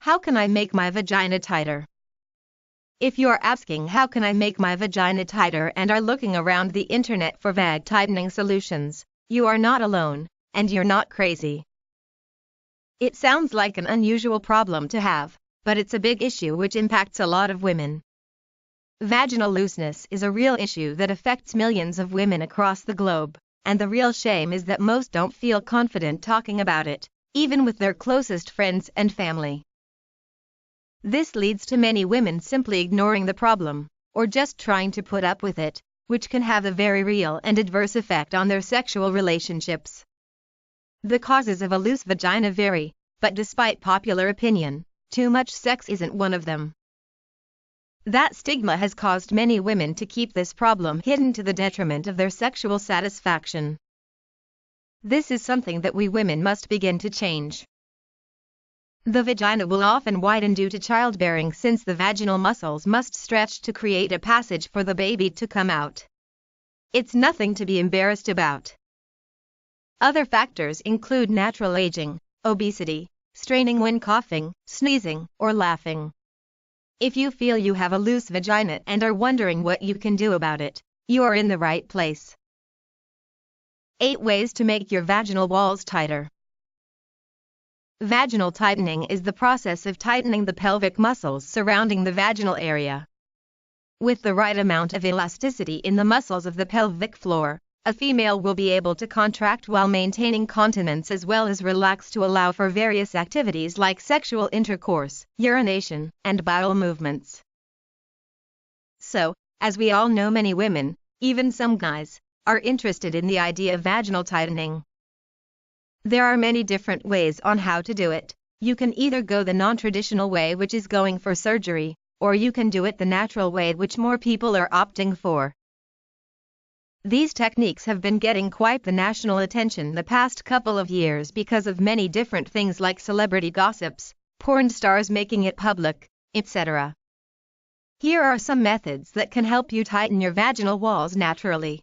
How can I make my vagina tighter? If you're asking how can I make my vagina tighter and are looking around the internet for vag tightening solutions, you are not alone, and you're not crazy. It sounds like an unusual problem to have, but it's a big issue which impacts a lot of women. Vaginal looseness is a real issue that affects millions of women across the globe, and the real shame is that most don't feel confident talking about it, even with their closest friends and family. This leads to many women simply ignoring the problem, or just trying to put up with it, which can have a very real and adverse effect on their sexual relationships. The causes of a loose vagina vary, but despite popular opinion, too much sex isn't one of them. That stigma has caused many women to keep this problem hidden to the detriment of their sexual satisfaction. This is something that we women must begin to change. The vagina will often widen due to childbearing since the vaginal muscles must stretch to create a passage for the baby to come out. It's nothing to be embarrassed about. Other factors include natural aging, obesity, straining when coughing, sneezing, or laughing. If you feel you have a loose vagina and are wondering what you can do about it, you are in the right place. 8 ways to make your vaginal walls tighter. Vaginal tightening is the process of tightening the pelvic muscles surrounding the vaginal area. With the right amount of elasticity in the muscles of the pelvic floor, a female will be able to contract while maintaining continence as well as relax to allow for various activities like sexual intercourse, urination, and bowel movements. So, as we all know, many women, even some guys, are interested in the idea of vaginal tightening. There are many different ways on how to do it. You can either go the non-traditional way, which is going for surgery, or you can do it the natural way, which more people are opting for. These techniques have been getting quite the national attention the past couple of years because of many different things like celebrity gossips, porn stars making it public, etc. Here are some methods that can help you tighten your vaginal walls naturally.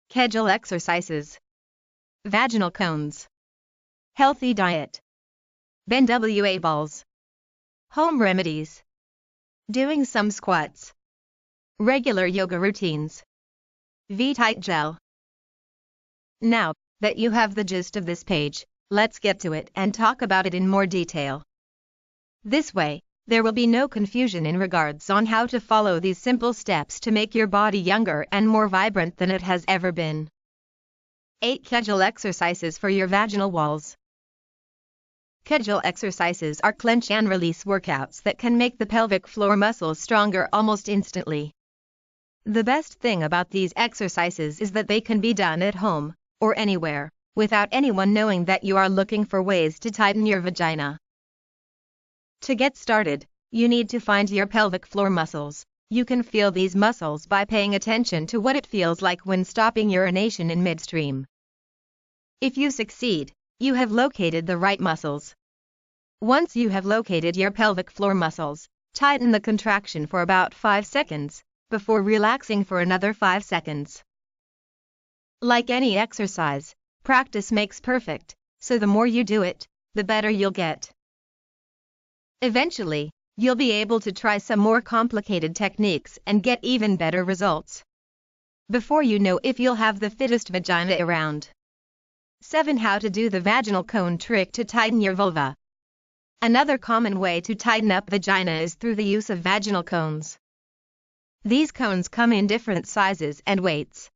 Kegel exercises. Vaginal cones. Healthy diet. BNWA balls. Home remedies. Doing some squats. Regular yoga routines. V-tight gel. Now that you have the gist of this page, let's get to it and talk about it in more detail. This way, there will be no confusion in regards on how to follow these simple steps to make your body younger and more vibrant than it has ever been. 8 Kegel exercises for your vaginal walls. Kegel exercises are clench and release workouts that can make the pelvic floor muscles stronger almost instantly. The best thing about these exercises is that they can be done at home, or anywhere, without anyone knowing that you are looking for ways to tighten your vagina. To get started, you need to find your pelvic floor muscles. You can feel these muscles by paying attention to what it feels like when stopping urination in midstream. If you succeed, you have located the right muscles. Once you have located your pelvic floor muscles, tighten the contraction for about 5 seconds, before relaxing for another 5 seconds. Like any exercise, practice makes perfect, so the more you do it, the better you'll get. Eventually, you'll be able to try some more complicated techniques and get even better results. Before you know if you'll have the fittest vagina around. 7. How to do the vaginal cone trick to tighten your vulva. Another common way to tighten up vagina is through the use of vaginal cones. These cones come in different sizes and weights.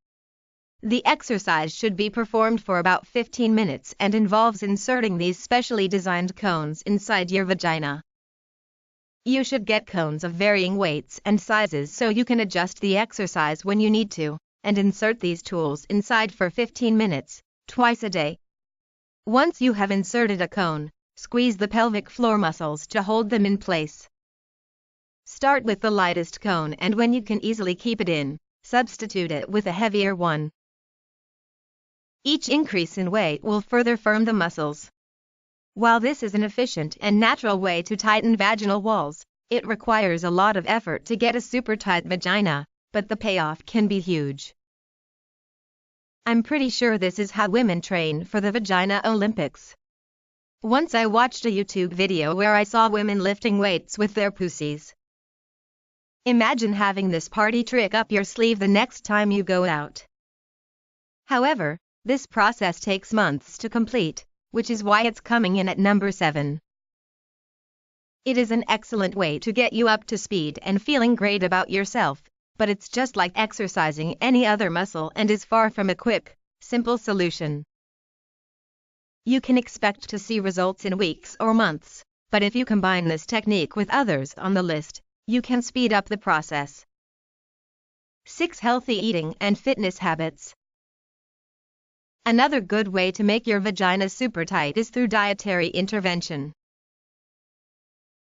The exercise should be performed for about 15 minutes and involves inserting these specially designed cones inside your vagina. You should get cones of varying weights and sizes so you can adjust the exercise when you need to, and insert these tools inside for 15 minutes, twice a day. Once you have inserted a cone, squeeze the pelvic floor muscles to hold them in place. Start with the lightest cone, and when you can easily keep it in, substitute it with a heavier one. Each increase in weight will further firm the muscles. While this is an efficient and natural way to tighten vaginal walls, it requires a lot of effort to get a super tight vagina, but the payoff can be huge. I'm pretty sure this is how women train for the Vagina Olympics. Once I watched a YouTube video where I saw women lifting weights with their pussies. Imagine having this party trick up your sleeve the next time you go out. However, this process takes months to complete, which is why it's coming in at number 7. It is an excellent way to get you up to speed and feeling great about yourself, but it's just like exercising any other muscle and is far from a quick, simple solution. You can expect to see results in weeks or months, but if you combine this technique with others on the list, you can speed up the process. 6. Healthy eating and fitness habits. Another good way to make your vagina super tight is through dietary intervention.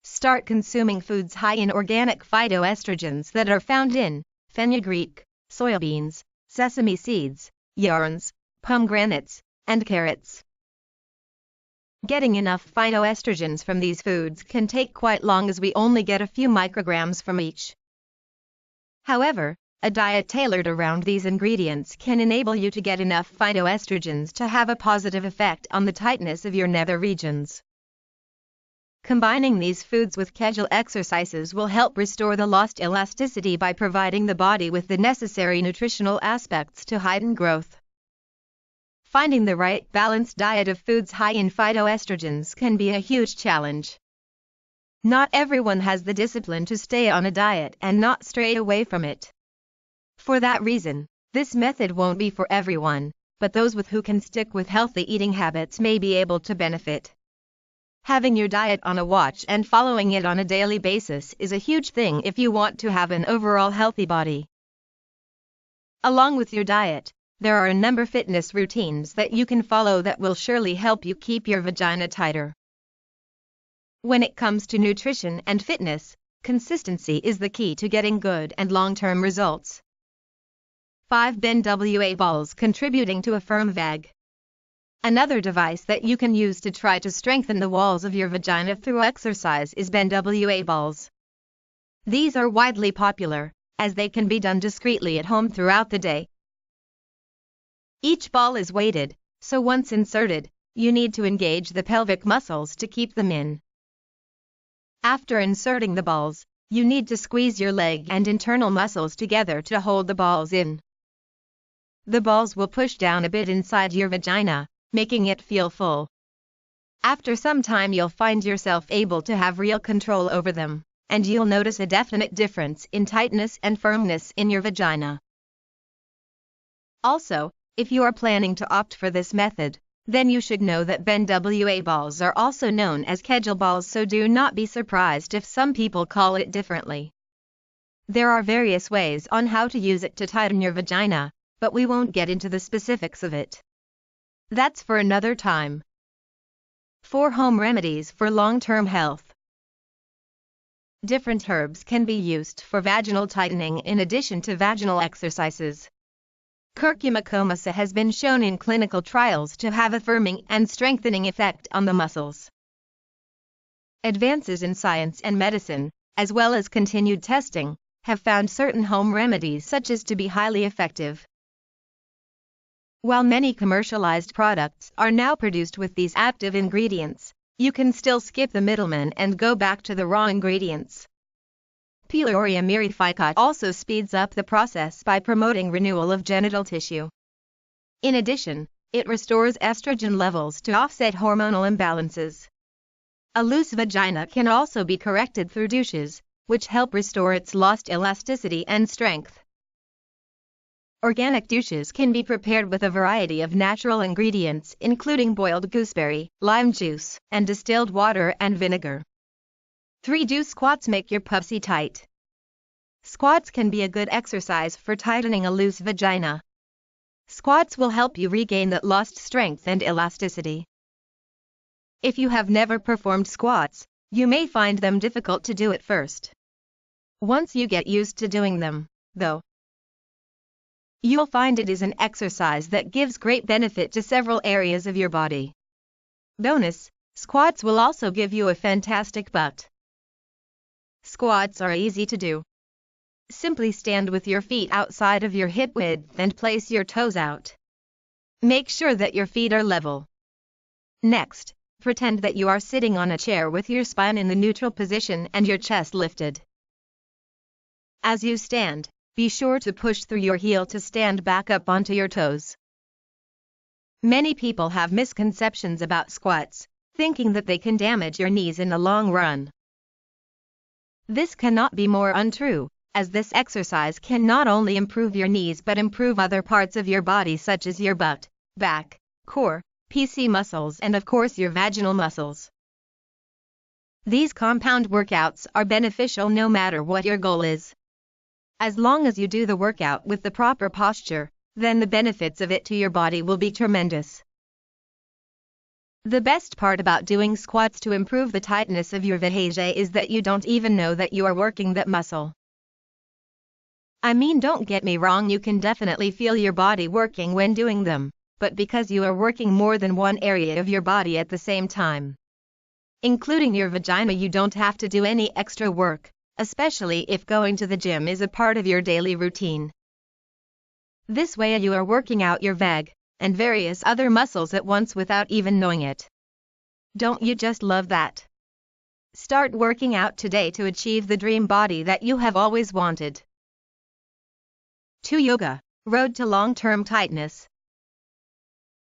Start consuming foods high in organic phytoestrogens that are found in fenugreek, soybeans, sesame seeds, yarns, pomegranates, and carrots. Getting enough phytoestrogens from these foods can take quite long as we only get a few micrograms from each. However, a diet tailored around these ingredients can enable you to get enough phytoestrogens to have a positive effect on the tightness of your nether regions. Combining these foods with Kegel exercises will help restore the lost elasticity by providing the body with the necessary nutritional aspects to heighten growth. Finding the right balanced diet of foods high in phytoestrogens can be a huge challenge. Not everyone has the discipline to stay on a diet and not stray away from it. For that reason, this method won't be for everyone, but those who can stick with healthy eating habits may be able to benefit. Having your diet on a watch and following it on a daily basis is a huge thing if you want to have an overall healthy body. Along with your diet, there are a number of fitness routines that you can follow that will surely help you keep your vagina tighter. When it comes to nutrition and fitness, consistency is the key to getting good and long-term results. 5. BNWA balls contributing to a firm vag. Another device that you can use to try to strengthen the walls of your vagina through exercise is BNWA balls. These are widely popular, as they can be done discreetly at home throughout the day. Each ball is weighted, so once inserted, you need to engage the pelvic muscles to keep them in. After inserting the balls, you need to squeeze your leg and internal muscles together to hold the balls in. The balls will push down a bit inside your vagina, making it feel full. After some time you'll find yourself able to have real control over them, and you'll notice a definite difference in tightness and firmness in your vagina. Also, if you are planning to opt for this method, then you should know that BNWA balls are also known as Kegel balls, so do not be surprised if some people call it differently. There are various ways on how to use it to tighten your vagina, but we won't get into the specifics of it. That's for another time. 4. Home remedies for long-term health. Different herbs can be used for vaginal tightening in addition to vaginal exercises. Curcuma comosa has been shown in clinical trials to have a firming and strengthening effect on the muscles. Advances in science and medicine, as well as continued testing, have found certain home remedies such as to be highly effective. While many commercialized products are now produced with these active ingredients, you can still skip the middleman and go back to the raw ingredients. Pylorhium mirificate also speeds up the process by promoting renewal of genital tissue. In addition, it restores estrogen levels to offset hormonal imbalances. A loose vagina can also be corrected through douches, which help restore its lost elasticity and strength. Organic douches can be prepared with a variety of natural ingredients, including boiled gooseberry, lime juice, and distilled water and vinegar. 3. Do squats make your pussy tight? Squats can be a good exercise for tightening a loose vagina. Squats will help you regain that lost strength and elasticity. If you have never performed squats, you may find them difficult to do at first. Once you get used to doing them, though, you'll find it is an exercise that gives great benefit to several areas of your body. Bonus, squats will also give you a fantastic butt. Squats are easy to do. Simply stand with your feet outside of your hip width and place your toes out. Make sure that your feet are level. Next, Pretend that you are sitting on a chair with your spine in the neutral position and your chest lifted. As you stand, be sure to push through your heel to stand back up onto your toes. Many people have misconceptions about squats, thinking that they can damage your knees in the long run. This cannot be more untrue, as this exercise can not only improve your knees but improve other parts of your body such as your butt, back, core, PC muscles and of course your vaginal muscles. These compound workouts are beneficial no matter what your goal is. As long as you do the workout with the proper posture, then the benefits of it to your body will be tremendous. The best part about doing squats to improve the tightness of your vagina is that you don't even know that you are working that muscle. I mean, don't get me wrong, you can definitely feel your body working when doing them, but because you are working more than one area of your body at the same time, including your vagina, you don't have to do any extra work, especially if going to the gym is a part of your daily routine. This way you are working out your vag and various other muscles at once without even knowing it. Don't you just love that? Start working out today to achieve the dream body that you have always wanted. 2. Yoga, road to long-term tightness.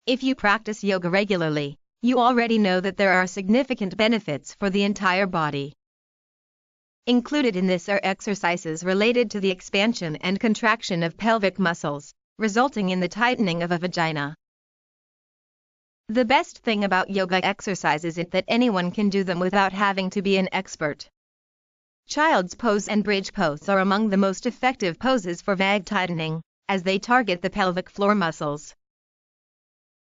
If you practice yoga regularly, you already know that there are significant benefits for the entire body. Included in this are exercises related to the expansion and contraction of pelvic muscles, resulting in the tightening of a vagina. The best thing about yoga exercises is that anyone can do them without having to be an expert. Child's pose and bridge pose are among the most effective poses for vag tightening, as they target the pelvic floor muscles.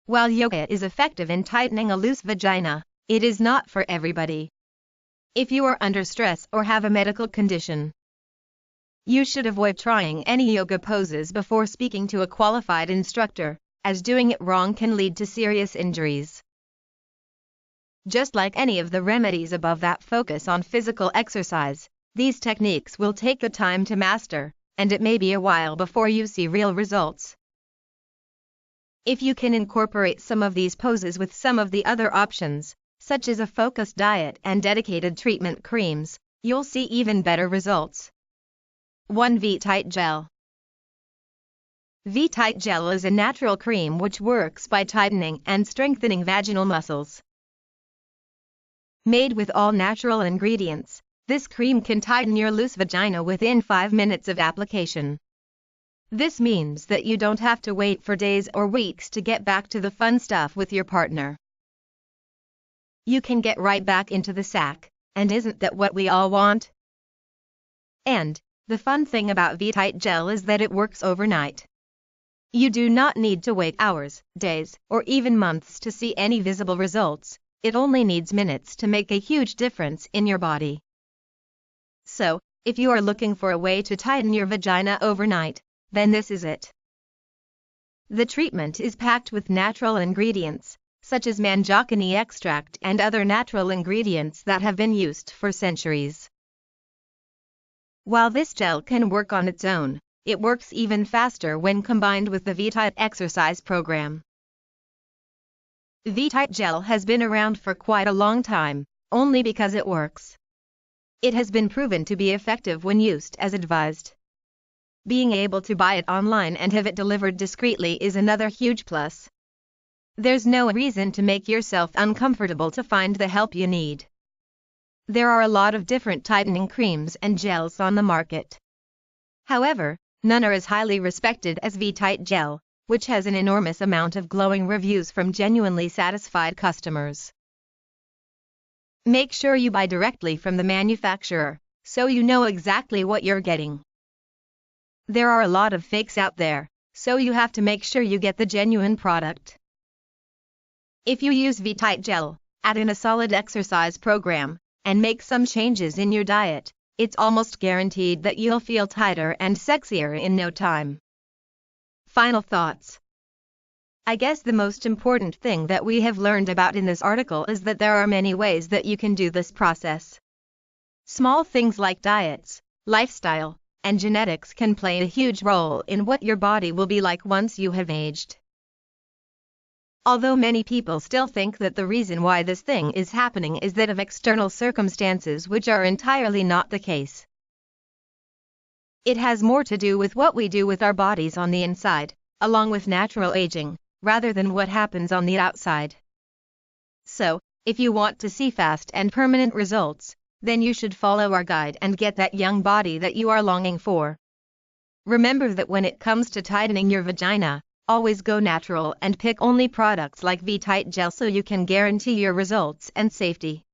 While yoga is effective in tightening a loose vagina, it is not for everybody. If you are under stress or have a medical condition, you should avoid trying any yoga poses before speaking to a qualified instructor, as doing it wrong can lead to serious injuries. Just like any of the remedies above that focus on physical exercise, these techniques will take the time to master, and it may be a while before you see real results. If you can incorporate some of these poses with some of the other options, such as a focused diet and dedicated treatment creams, you'll see even better results. 1. V-Tight Gel. V-Tight Gel is a natural cream which works by tightening and strengthening vaginal muscles. Made with all natural ingredients, this cream can tighten your loose vagina within 5 minutes of application. This means that you don't have to wait for days or weeks to get back to the fun stuff with your partner. You can get right back into the sack, and isn't that what we all want? And the fun thing about V-Tight Gel is that it works overnight. You do not need to wait hours, days, or even months to see any visible results. It only needs minutes to make a huge difference in your body. So, if you are looking for a way to tighten your vagina overnight, then this is it. The treatment is packed with natural ingredients, such as manjokini extract and other natural ingredients that have been used for centuries. While this gel can work on its own, it works even faster when combined with the V-Tight exercise program. V-Tight Gel has been around for quite a long time, only because it works. It has been proven to be effective when used as advised. Being able to buy it online and have it delivered discreetly is another huge plus. There's no reason to make yourself uncomfortable to find the help you need. There are a lot of different tightening creams and gels on the market. However, none are as highly respected as V-Tight Gel, which has an enormous amount of glowing reviews from genuinely satisfied customers. Make sure you buy directly from the manufacturer, so you know exactly what you're getting. There are a lot of fakes out there, so you have to make sure you get the genuine product. If you use V-Tight Gel, add in a solid exercise program, and make some changes in your diet, it's almost guaranteed that you'll feel tighter and sexier in no time. Final thoughts. I guess the most important thing that we have learned about in this article is that there are many ways that you can do this process. Small things like diets, lifestyle, and genetics can play a huge role in what your body will be like once you have aged. Although many people still think that the reason why this thing is happening is that of external circumstances, which are entirely not the case. It has more to do with what we do with our bodies on the inside, along with natural aging, rather than what happens on the outside. So, if you want to see fast and permanent results, then you should follow our guide and get that young body that you are longing for. Remember that when it comes to tightening your vagina, always go natural and pick only products like V-Tight Gel so you can guarantee your results and safety.